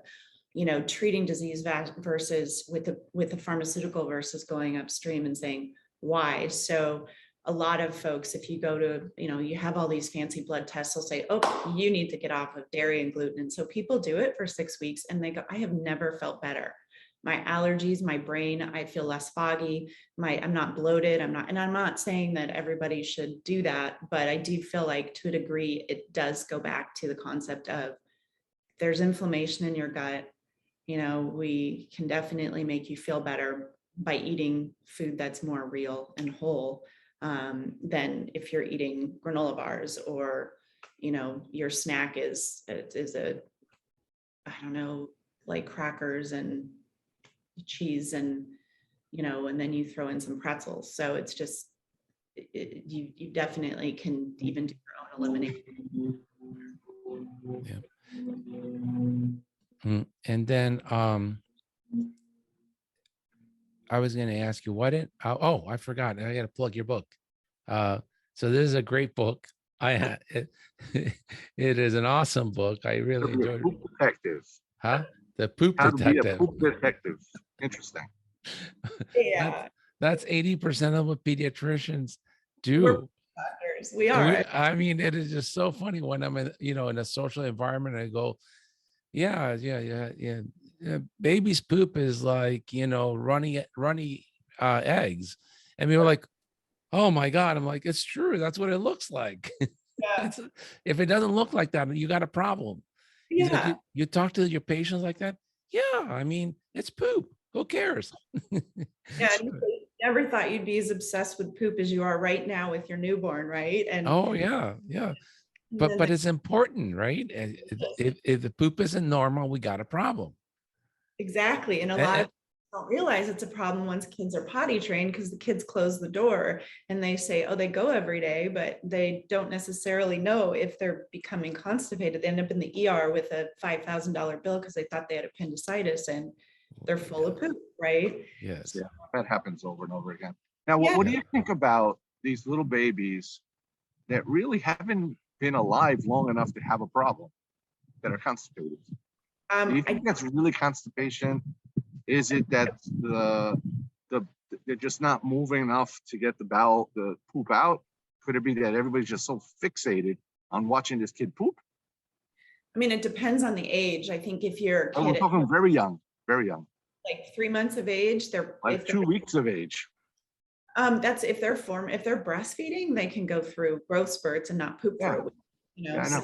treating disease versus with the pharmaceutical versus going upstream and saying why. So a lot of folks, if you go to, you have all these fancy blood tests, they'll say, oh, you need to get off of dairy and gluten. And so people do it for 6 weeks and they go, I have never felt better. My allergies, my brain, I feel less foggy. I'm not bloated. And I'm not saying that everybody should do that, but I do feel like to a degree, it does go back to the concept of there's inflammation in your gut. We can definitely make you feel better by eating food that's more real and whole. Than if you're eating granola bars or, your snack is I don't know, like crackers and cheese and, and then you throw in some pretzels. So it's just, you definitely can even do your own elimination. Yeah. And then, I was going to ask you I forgot. I got to plug your book. So this is a great book. It is an awesome book. I really enjoyed it. Poop detective. Huh? The poop How detective. to be a poop detective. Interesting. Yeah. That's 80% of what pediatricians do. We're doctors. We are. I mean, it is just so funny when I'm in a social environment. I go, yeah. Baby's poop is like, runny eggs. And we were like, oh my God. I'm like, it's true. That's what it looks like. Yeah. If it doesn't look like that, you got a problem. He's like, you talk to your patients like that? Yeah. I mean, it's poop. Who cares? Yeah. You never thought you'd be as obsessed with poop as you are right now with your newborn, right? And oh yeah. But it's important, right? If the poop isn't normal, we got a problem. Exactly. And a lot of people don't realize it's a problem once kids are potty trained because the kids close the door and they say, oh, they go every day, but they don't necessarily know if they're becoming constipated. They end up in the ER with a $5,000 bill because they thought they had appendicitis and they're full of poop, right? Yes. Yeah, that happens over and over again. Now, what do you think about these little babies that really haven't been alive long enough to have a problem, that are constipated? Do you think that's really constipation? Is it that they're just not moving enough to get the poop out? Could it be that everybody's just so fixated on watching this kid poop? I mean, it depends on the age. I think if you're a kid, I'm talking very young, like 3 months of age, they're like 2 weeks of age. That's if they're breastfeeding, they can go through growth spurts and not poop for a week. So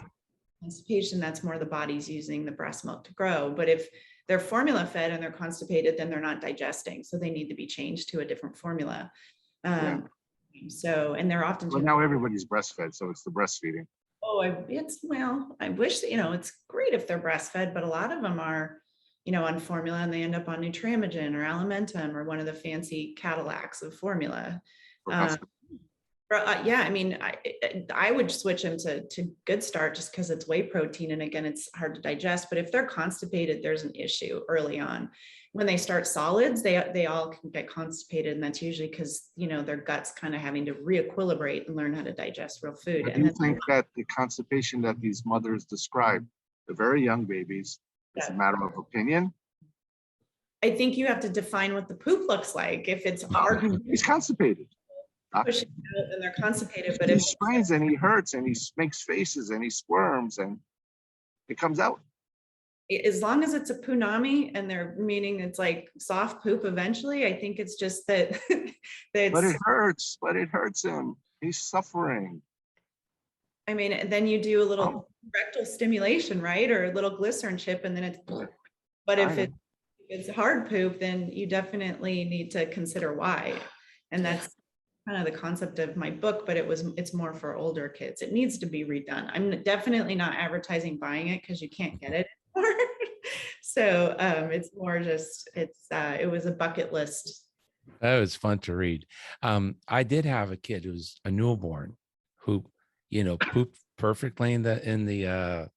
constipation, that's more the body's using the breast milk to grow. But if they're formula fed and they're constipated, then they're not digesting. So they need to be changed to a different formula. So, and they're often. But now everybody's breastfed, so it's the breastfeeding. Oh, I wish, it's great if they're breastfed, but a lot of them are, on formula and they end up on Nutramigen or Alimentum or one of the fancy Cadillacs of formula. Yeah, I mean, I would switch them to Good Start just because it's whey protein. And again, it's hard to digest, but if they're constipated, there's an issue early on. When they start solids, they all can get constipated. And that's usually because, their gut's kind of having to re-equilibrate and learn how to digest real food. Do you think that the constipation that these mothers describe, the very young babies, is a matter of opinion? I think you have to define what the poop looks like. If it's he's constipated. Pushing out and they're constipated, but he strains and he hurts and he makes faces and he squirms and it comes out. As long as it's a punami and they're meaning it's like soft poop eventually, I think it's just that. But it hurts him. He's suffering. I mean, then you do a little rectal stimulation, right? Or a little glycerin chip and then it's, but if it's hard poop, then you definitely need to consider why. And that's kind of the concept of my book, but it's more for older kids. It needs to be redone. I'm definitely not advertising buying it because you can't get it anymore. So it's more just it was a bucket list. That was fun to read. I did have a kid who was a newborn who, pooped perfectly in the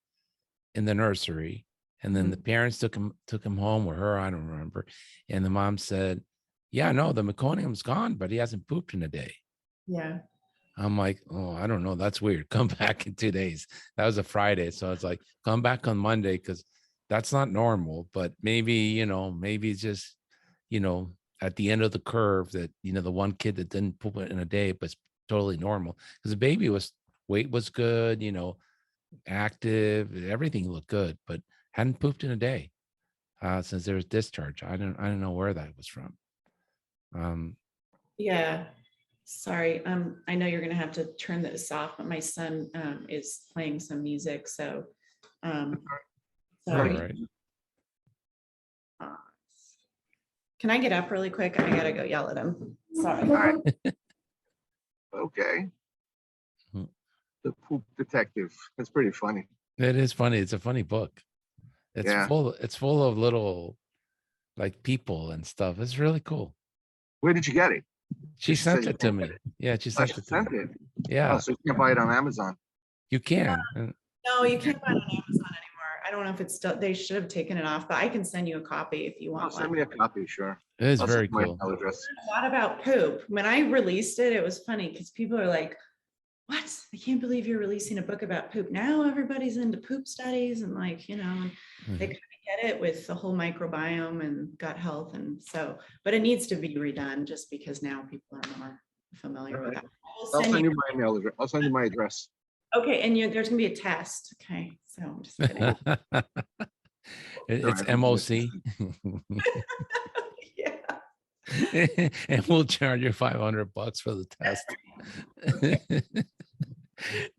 nursery, and then the parents took him home, or her, I don't remember, and the mom said, yeah, no, the meconium's gone, but he hasn't pooped in a day. Yeah. I'm like, oh, I don't know. That's weird. Come back in 2 days. That was a Friday. So it's like, come back on Monday because that's not normal. But maybe, maybe it's just, at the end of the curve that, the one kid that didn't poop in a day was totally normal because the baby weight was good, active, everything looked good, but hadn't pooped in a day since there was discharge. I don't know where that was from. Yeah. Sorry. I know you're gonna have to turn this off, but my son is playing some music, so All sorry. right. Uh, Can I get up really quick? I gotta go yell at him. Sorry. Okay. Hmm. The Poop Detective. That's pretty funny. It is funny. It's a funny book. It's Yeah. full of little like people and stuff. It's really cool. Where did you get it? She She sent said- it to me. Yeah, she Oh, sent she it to sent me. it. Oh, Yeah, so you can buy it on Amazon. you can. And No, you can't buy it on Amazon anymore. I don't know if it's still, they should have taken it off, but I can send you a copy if you Oh, want send one. me a copy, sure. it is I'll very send my cool. email address. A lot about poop. When I released it, it was funny because people are like, what? I can't believe you're releasing a book about poop. Now everybody's into poop studies and like, and they kind of get it with the whole microbiome and gut health. And so, but it needs to be redone just because now people are more familiar All with right. that. I will I'll send send you- you my email address. I'll send you my address. Okay, and there's gonna be a test. Okay, so I'm just kidding. It's All right. MOC. Yeah. And we'll charge you $500 for the test.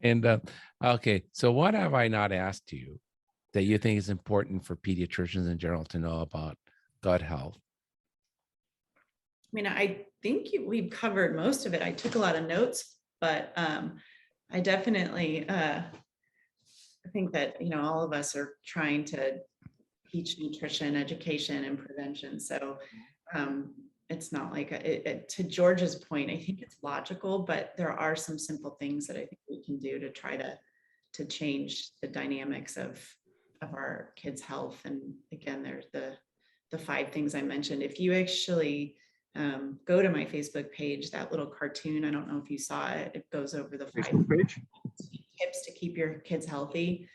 And okay, so what have I not asked you that you think is important for pediatricians in general to know about gut health? I mean, I think we've covered most of it. I took a lot of notes, but I definitely think that, all of us are trying to teach nutrition, education, and prevention. So it's not like, to George's point, I think it's logical, but there are some simple things that I think we can do to try to change the dynamics of our kids' health. And again, there's the 5 things I mentioned. If you actually go to my Facebook page, that little cartoon, I don't know if you saw it, it goes over the 5 Facebook page. tips to keep your kids healthy.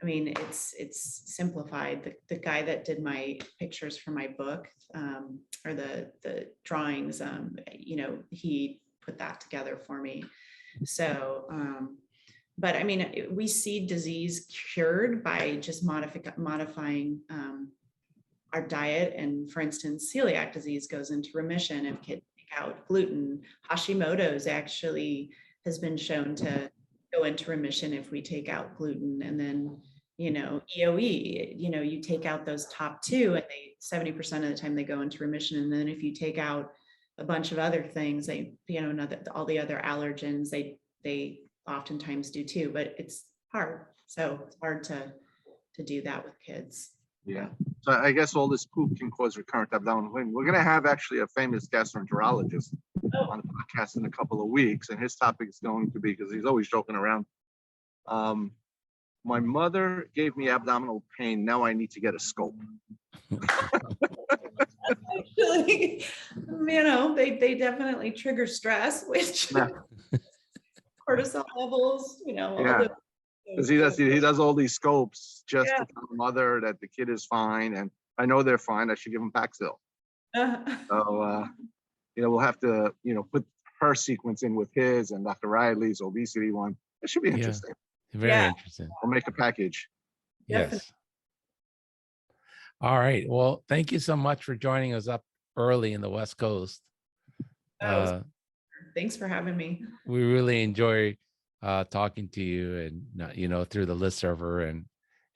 I mean, it's simplified. The guy that did my pictures for my book, or the drawings, he put that together for me. So, but I mean, we see disease cured by just modifying our diet. And for instance, celiac disease goes into remission if kids take out gluten. Hashimoto's actually has been shown to go into remission if we take out gluten. And then, EOE, you take out those top 2 and 70% of the time they go into remission. And then if you take out a bunch of other things, all the other allergens, they oftentimes do too, but it's hard. So it's hard to do that with kids. Yeah. So I guess all this poop can cause recurrent abdominal pain. We're going to have actually a famous gastroenterologist on the podcast in a couple of weeks, and his topic is going to be, because he's always joking around. My mother gave me abdominal pain. Now I need to get a scope. Actually, they definitely trigger stress, which Yeah. cortisol levels, all Yeah. the Because he does all these scopes just Yeah. to tell the mother that the kid is fine, and I know they're fine. I should give them Paxil. So we'll have to put her sequence in with his and Dr. Riley's obesity one. It should be interesting. Very Yeah. interesting. We'll make a package. Definitely. Yes. All right. Well, thank you so much for joining us up early in the West Coast. Thanks for having me. We really enjoy talking to you and through the listserver,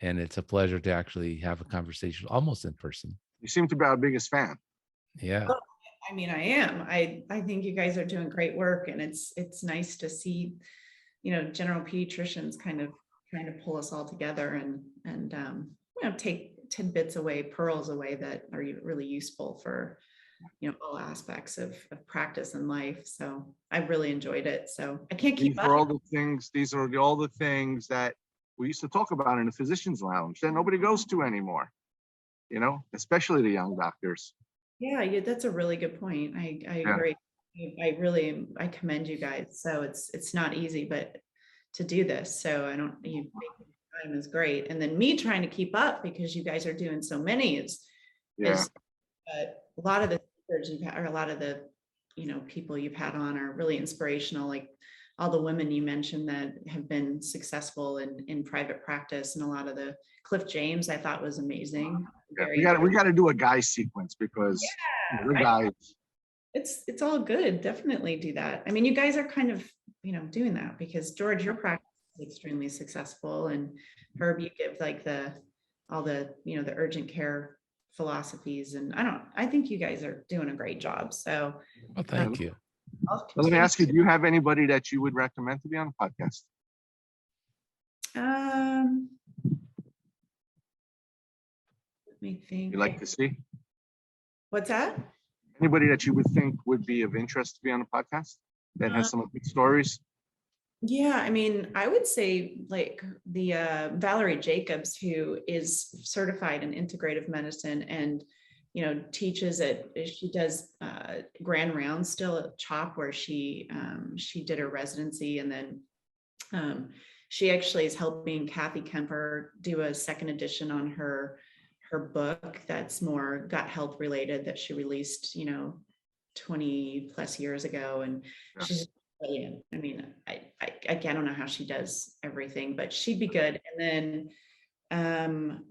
and it's a pleasure to actually have a conversation almost in person. You seem to be our biggest fan. Yeah. I mean, I am. I think you guys are doing great work, and it's nice to see, general pediatricians kind of trying to pull us all together and take tidbits away, pearls away that are really useful for all aspects of practice and life. So I've really enjoyed it. So I can't keep These up. are all the things. These are all the things that we used to talk about in the physician's lounge that nobody goes to anymore. Especially the young doctors. Yeah, that's a really good point. I Yeah. agree. I commend you guys. So it's not easy, but to do this. So I don't, you making time is great. And then me trying to keep up because you guys are doing so many Yeah. is a lot of the speakers you've had, or a lot of the, people you've had on are really inspirational. Like all the women you mentioned that have been successful in private practice, and a lot of the Cliff James I thought was amazing. Yeah. Very, We gotta do a guy sequence because we're guys. it's all good. Definitely do that. I mean, you guys are kind of, doing that because George, your practice is extremely successful, and Herb, you give like all the, the urgent care philosophies, and I think you guys are doing a great job. So Well, thank you. I'll Let me continue. ask you, do you have anybody that you would recommend to be on the podcast? Let me think. You'd like to see? What's that? Anybody that you would think would be of interest to be on the podcast that has some good stories? Yeah, I mean, I would say like the Valerie Jacobs, who is certified in integrative medicine and, teaches she does grand rounds still at CHOP, where she did her residency, and then she actually is helping Kathy Kemper do a second edition on her book that's more gut health related, that she released 20 plus years ago, and Yeah. she's brilliant. I mean, I don't know how she does everything, but she'd be good. And then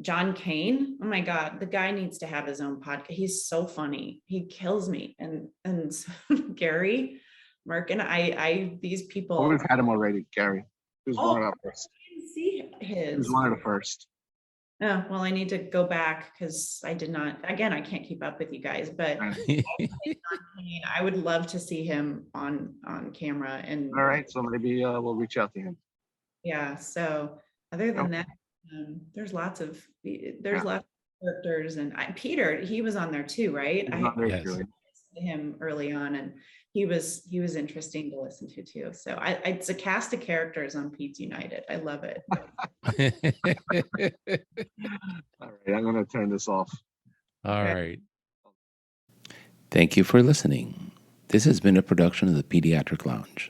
John Kane, oh my God, the guy needs to have his own podcast. He's so funny, he kills me. And so Gary Merkin, these people. Oh, we've had him already, Gary. He was one of our first. I didn't see his. He was one of the first. Oh, well, I need to go back because I did not, again, I can't keep up with you guys, but I would love to see him on camera. And All right, so maybe we'll reach out to him. yeah, so other than that, there's lots of characters, and Peter, he was on there too, right? He's not very Yes. good. I him early on, and he was interesting to listen to too. So it's a cast of characters on Peds United. I love it. All right, I'm gonna turn this off. All right. Thank you for listening. This has been a production of the Pediatric Lounge.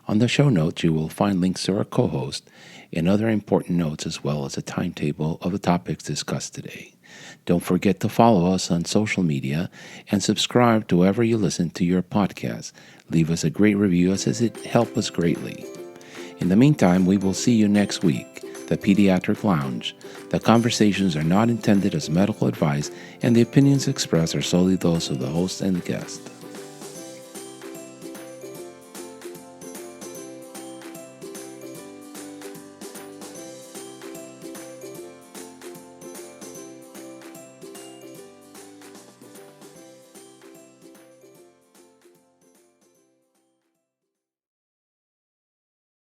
On the show notes, you will find links to our co-host and other important notes, as well as a timetable of the topics discussed today. Don't forget to follow us on social media and subscribe to wherever you listen to your podcast. Leave us a great review, as it helps us greatly. In the meantime, we will see you next week. The Pediatric Lounge. The conversations are not intended as medical advice, and the opinions expressed are solely those of the host and the guest.